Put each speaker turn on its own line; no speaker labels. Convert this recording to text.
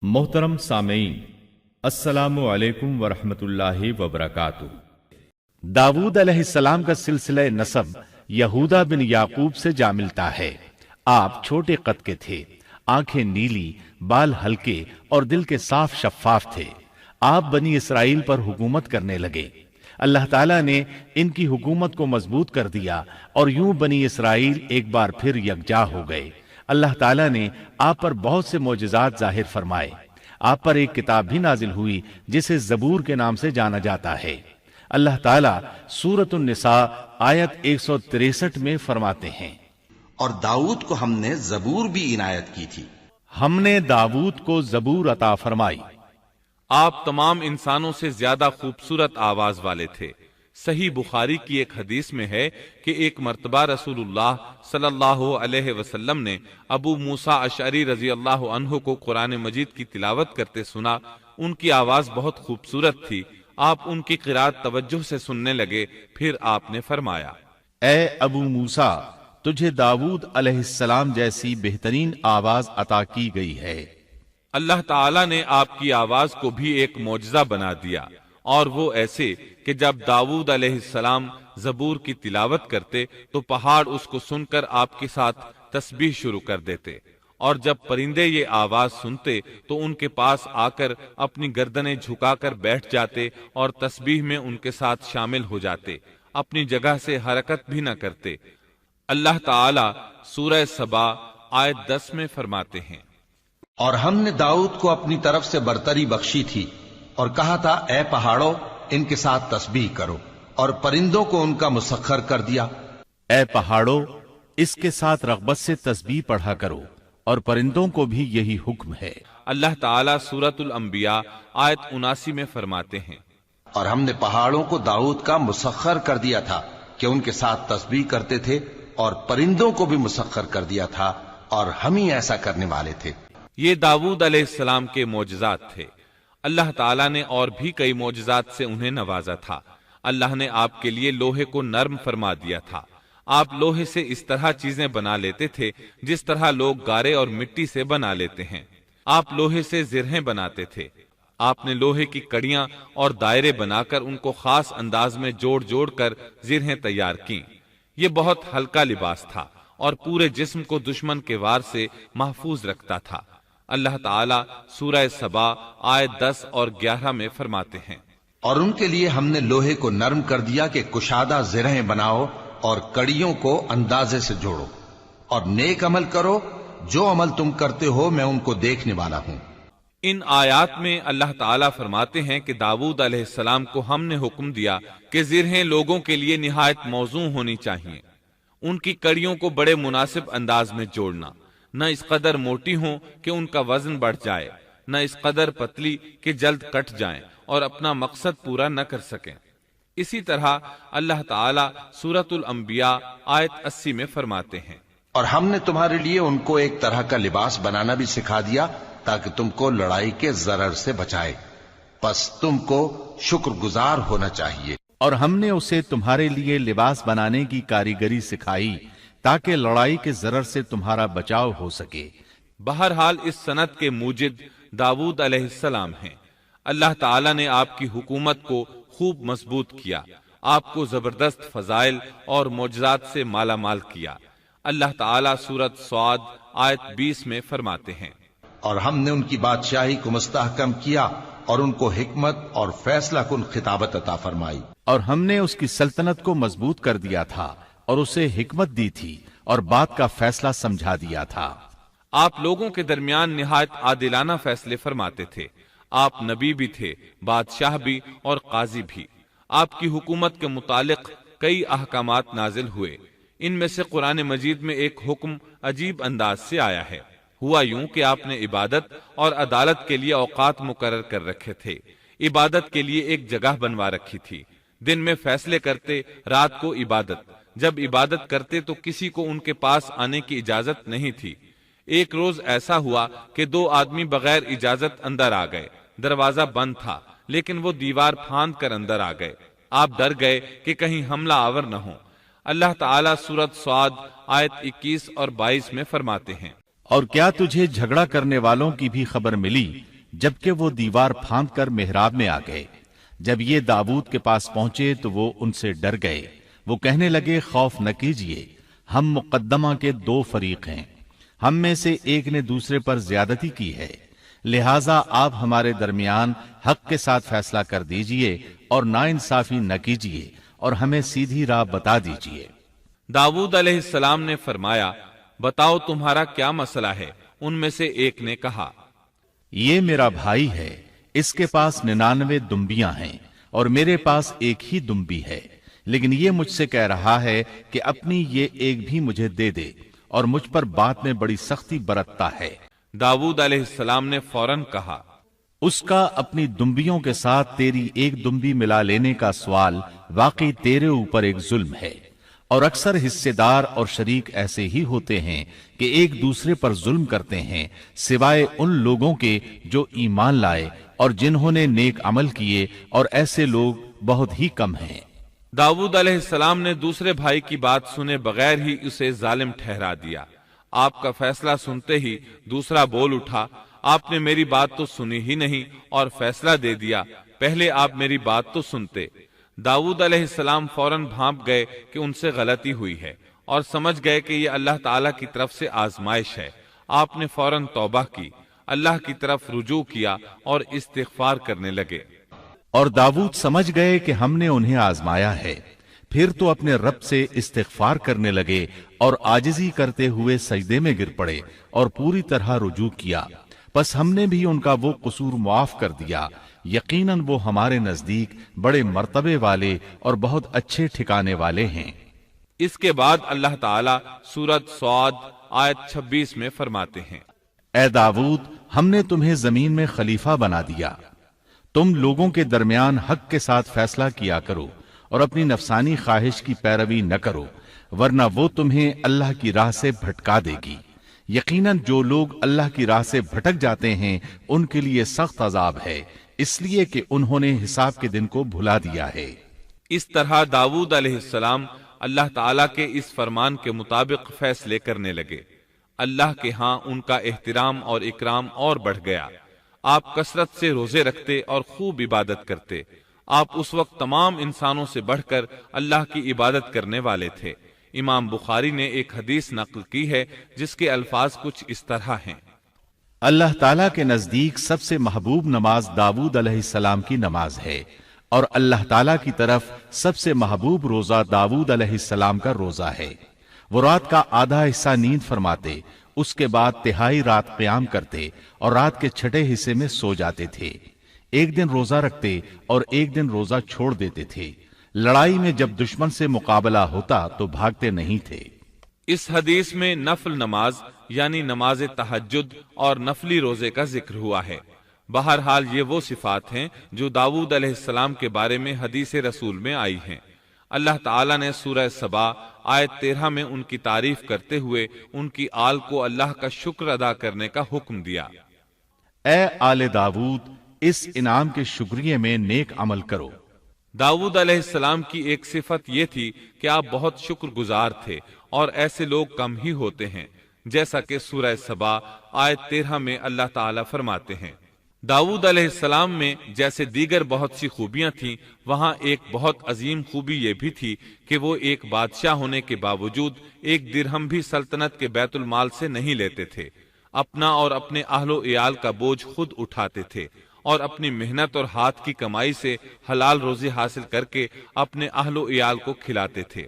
मोहतरम सामीन, अस्सलामु अलैकुम वरहमतुल्लाहि वबरकातुहू।
दाऊद अलैहिस्सलाम का सिलसिला नसब यहूदा बिन याकूब से जा मिलता है। आप छोटे कद के थे, आंखें नीली, बाल हल्के और दिल के साफ शफ्फाफ थे। आप बनी इसराइल पर हुकूमत करने लगे। अल्लाह ताला ने इनकी हुकूमत को मजबूत कर दिया और यूं बनी इसराइल एक बार फिर यकजा हो गए। अल्लाह ताला ने आप पर बहुत से मोजज़ात जाहिर फरमाए। आप पर एक किताब भी नाजिल हुई जिसे ज़बूर के नाम से जाना जाता है। अल्लाह ताला सूरत निसा आयत 163 में फरमाते हैं,
और दाऊद को हमने ज़बूर भी इनायत की थी।
हमने दाऊद को ज़बूर अता फरमाई।
आप तमाम इंसानों से ज्यादा खूबसूरत आवाज वाले थे। सही बुखारी की एक हदीस में है कि एक मर्तबा रसूलुल्लाह सल्लल्लाहु अलैहि वसल्लम ने अबू मूसा अशअरी रजी अल्लाह अन्हु को कुरान मजीद की तिलावत करते सुना। उनकी आवाज बहुत खूबसूरत थी। आप उनकी क़िरात तवज्जुह से सुनने लगे। फिर आपने फरमाया,
ए अबू मूसा, तुझे दाऊद अलैहिस्सलाम जैसी बेहतरीन आवाज अता की गई है।
अल्लाह ताला ने आपकी आवाज को भी एक मौजज़ा बना दिया, और वो ऐसे कि जब दाऊद अलैहिस्सलाम ज़बूर की तिलावत करते तो पहाड़ उसको सुनकर आपके साथ तस्बीह शुरू कर देते, और जब परिंदे ये आवाज सुनते तो उनके पास आकर अपनी गर्दनें झुकाकर बैठ जाते और तस्बीह में उनके साथ शामिल हो जाते, अपनी जगह से हरकत भी न करते। अल्लाह ताला सूरह सबा आयत 10 में फरमाते हैं,
और हमने दाऊद को अपनी तरफ से बरतरी बख्शी थी और कहा था, ए पहाड़ों, इनके साथ तस्बीह करो, और परिंदों को उनका मुसख्खर कर दिया।
ए पहाड़ों, इसके साथ रग़बत से तस्बीह पढ़ा करो, और परिंदों को भी यही हुक्म है।
अल्लाह ताला सूरतुल अंबिया आयत 79 में फरमाते हैं,
और हमने पहाड़ों को दाऊद का मुसख्खर कर दिया था कि उनके साथ तस्बीह करते थे, और परिंदों को भी मुसख्खर कर दिया था, और हम ही ऐसा करने वाले थे।
ये दाऊद अलैहिस्सलाम के मोजज़ात थे। अल्लाह ताला ने और भी कई मोजज़ात से उन्हें नवाजा था। अल्लाह ने आपके लिए लोहे को नर्म फरमा दिया था। आप लोहे से इस तरह चीजें बना लेते थे जिस तरह लोग गारे और मिट्टी से बना लेते हैं। आप लोहे से जिरहें बनाते थे। आपने लोहे की कड़ियां और दायरे बनाकर उनको खास अंदाज में जोड़ जोड़ कर जिरहें तैयार की। ये बहुत हल्का लिबास था और पूरे जिस्म को दुश्मन के वार से महफूज रखता था। अल्लाह ताला सूरह सबा आयत 10 और 11 में फरमाते हैं,
और उनके लिए हमने लोहे को नर्म कर दिया कि कुशादा जिरहें बनाओ और कड़ियों को अंदाजे से जोड़ो, और नेक अमल करो, जो अमल तुम करते हो मैं उनको देखने वाला हूं।
इन आयात में अल्लाह ताला फरमाते हैं कि दाऊद अलैहिस्सलाम को हमने हुक्म दिया कि जिरहें लोगों के लिए निहायत मौजू होनी चाहिए। उनकी कड़ियों को बड़े मुनासिब अंदाज में जोड़ना, न इस कदर मोटी हो कि उनका वजन बढ़ जाए, न इस कदर पतली कि जल्द कट जाएं और अपना मकसद पूरा न कर सकें। इसी तरह अल्लाह ताला सूरतुल अंबिया आयत 80 में फरमाते हैं,
और हमने तुम्हारे लिए उनको एक तरह का लिबास बनाना भी सिखा दिया ताकि तुमको लड़ाई के जरर से बचाए। बस तुमको शुक्रगुजार होना चाहिए।
और हमने उसे तुम्हारे लिए लिबास बनाने की कारीगरी सिखाई ताकि लड़ाई के जरर से तुम्हारा बचाव हो सके।
बहरहाल इस सनत के मूजिद दाऊद अलैहिस्सलाम हैं। अल्लाह ताला ने आपकी हुकूमत को खूब मजबूत किया, आपको जबरदस्त फजाइल और मोजज़ात से माला माल किया। अल्लाह ताला सूरत स्वाद आयत 20 में फरमाते हैं,
और हमने उनकी बादशाही को मुस्तहकम किया और उनको हिकमत और फैसला कुन खिताबत अता फरमाई।
और हमने उसकी सल्तनत को मजबूत कर दिया था और उसे हिकमत दी थी और बात का फैसला समझा दिया था।
आप लोगों के दरमियान निहायत आदिलाना फैसले फरमाते थे। आप नबी भी थे, बादशाह भी और काजी भी। आपकी हुकूमत के मुतालिक कई अहकामात नाजिल हुए। इनमें से कुरान मजीद में एक हुक्म अजीब अंदाज से आया है। हुआ यूं कि आपने इबादत और अदालत के लिए औकात मुकर्रर कर रखे थे। इबादत के लिए एक जगह बनवा रखी थी। दिन में फैसले करते, रात को इबादत। जब इबादत करते तो किसी को उनके पास आने की इजाजत नहीं थी। एक रोज ऐसा हुआ कि 2 आदमी बगैर इजाजत अंदर आ गए। दरवाजा बंद था, लेकिन वो दीवार फांद कर अंदर आ गए। आप डर गए कि कहीं हमला आवर न हो। अल्लाह ताला सूरत स्वाद आयत 21 और 22 में फरमाते हैं,
اور کیا تجھے جھگڑا کرنے والوں کی بھی خبر ملی جبکہ وہ دیوار پھاند کر محراب میں آ گئے؟ جب یہ داؤد کے پاس پہنچے تو وہ ان سے ڈر گئے۔ وہ کہنے لگے خوف نہ کیجیے، ہم مقدمہ کے 2 فریق ہیں، ہم میں سے ایک نے دوسرے پر زیادتی کی ہے، لہٰذا آپ ہمارے درمیان حق کے ساتھ فیصلہ کر دیجئے اور ناانصافی نہ کیجیے اور ہمیں سیدھی راہ بتا دیجیے۔
داؤد علیہ السلام نے فرمایا، بتاؤ تمہارا کیا مسئلہ ہے؟ ان میں سے ایک نے کہا،
یہ میرا بھائی ہے، اس کے پاس 99 دمبیاں ہیں اور میرے پاس ایک ہی دمبی ہے، لیکن یہ مجھ سے کہہ رہا ہے کہ اپنی یہ ایک بھی مجھے دے دے اور مجھ پر بات میں بڑی سختی برتتا ہے۔
داؤد علیہ السلام نے فوراً کہا،
اس کا اپنی دمبیوں کے ساتھ تیری ایک دمبی ملا لینے کا سوال واقعی تیرے اوپر ایک ظلم ہے، اور اکثر حصے دار اور شریک ایسے ہی ہوتے ہیں کہ ایک دوسرے پر ظلم کرتے ہیں، سوائے ان لوگوں کے جو ایمان لائے اور جنہوں نے نیک عمل کیے، اور ایسے لوگ بہت ہی کم ہیں۔
داؤد علیہ السلام نے دوسرے بھائی کی بات سنے بغیر ہی اسے ظالم ٹھہرا دیا۔ آپ کا فیصلہ سنتے ہی دوسرا بول اٹھا، آپ نے میری بات تو سنی ہی نہیں اور فیصلہ دے دیا، پہلے آپ میری بات تو سنتے۔ داؤد علیہ السلام فوراً بھانپ گئے کہ ان سے غلطی ہوئی ہے اور سمجھ گئے کہ یہ اللہ تعالیٰ کی طرف سے آزمائش ہے۔ آپ نے فوراً توبہ کی، اللہ کی طرف رجوع کیا اور استغفار کرنے لگے۔
اور داؤد سمجھ گئے کہ ہم نے انہیں آزمایا ہے، پھر تو اپنے رب سے استغفار کرنے لگے اور عاجزی کرتے ہوئے سجدے میں گر پڑے اور پوری طرح رجوع کیا۔ پس ہم نے بھی ان کا وہ قصور معاف کر دیا، یقیناً وہ ہمارے نزدیک بڑے مرتبے والے اور بہت اچھے ٹھکانے والے ہیں۔
اس کے بعد اللہ تعالیٰ سورۃ صاد آیت 26 میں فرماتے ہیں،
اے داؤد، ہم نے تمہیں زمین میں خلیفہ بنا دیا، تم لوگوں کے درمیان حق کے ساتھ فیصلہ کیا کرو اور اپنی نفسانی خواہش کی پیروی نہ کرو، ورنہ وہ تمہیں اللہ کی راہ سے بھٹکا دے گی۔ یقیناً جو لوگ اللہ کی راہ سے بھٹک جاتے ہیں ان کے لیے سخت عذاب ہے، اس لیے کہ انہوں نے حساب کے دن کو بھلا دیا ہے۔
اس طرح داؤد علیہ السلام اللہ تعالیٰ کے اس فرمان کے مطابق فیصلے کرنے لگے۔ اللہ کے ہاں ان کا احترام اور اکرام اور بڑھ گیا۔ آپ کثرت سے روزے رکھتے اور خوب عبادت کرتے۔ آپ اس وقت تمام انسانوں سے بڑھ کر اللہ کی عبادت کرنے والے تھے۔ امام بخاری نے ایک حدیث نقل کی ہے جس کے الفاظ کچھ اس طرح ہیں،
اللہ تعالیٰ کے نزدیک سب سے محبوب نماز داؤد علیہ السلام کی نماز ہے، اور اللہ تعالیٰ کی طرف سب سے محبوب روزہ داؤد علیہ السلام کا روزہ ہے۔ وہ رات کا آدھا حصہ نیند فرماتے، اس کے بعد تہائی رات قیام کرتے اور رات کے چھٹے حصے میں سو جاتے تھے۔ ایک دن روزہ رکھتے اور ایک دن روزہ چھوڑ دیتے تھے۔ لڑائی میں جب دشمن سے مقابلہ ہوتا تو بھاگتے نہیں تھے۔
اس حدیث میں نفل نماز یعنی نماز تہجد اور نفلی روزے کا ذکر ہوا ہے۔ بہرحال یہ وہ صفات ہیں جو داؤد علیہ السلام کے بارے میں حدیث رسول میں آئی ہیں۔ اللہ تعالیٰ نے سورہ سبا آیت 13 میں ان کی تعریف کرتے ہوئے ان کی آل کو اللہ کا شکر ادا کرنے کا حکم دیا۔
اے آل داؤد، اس انعام کے شکریہ میں نیک عمل کرو۔
داؤد علیہ السلام کی ایک صفت یہ تھی کہ آپ بہت شکر گزار تھے، اور ایسے لوگ کم ہی ہوتے ہیں، جیسا کہ سورہ سبا آیت 13 میں اللہ تعالیٰ فرماتے ہیں، داؤد علیہ السلام میں جیسے دیگر بہت سی خوبیاں تھیں، وہاں ایک بہت عظیم خوبی یہ بھی تھی کہ وہ ایک بادشاہ ہونے کے باوجود ایک درہم بھی سلطنت کے بیت المال سے نہیں لیتے تھے۔ اپنا اور اپنے اہل و عیال کا بوجھ خود اٹھاتے تھے، اور اپنی محنت اور ہاتھ کی کمائی سے حلال روزی حاصل کر کے اپنے اہل و عیال کو کھلاتے تھے۔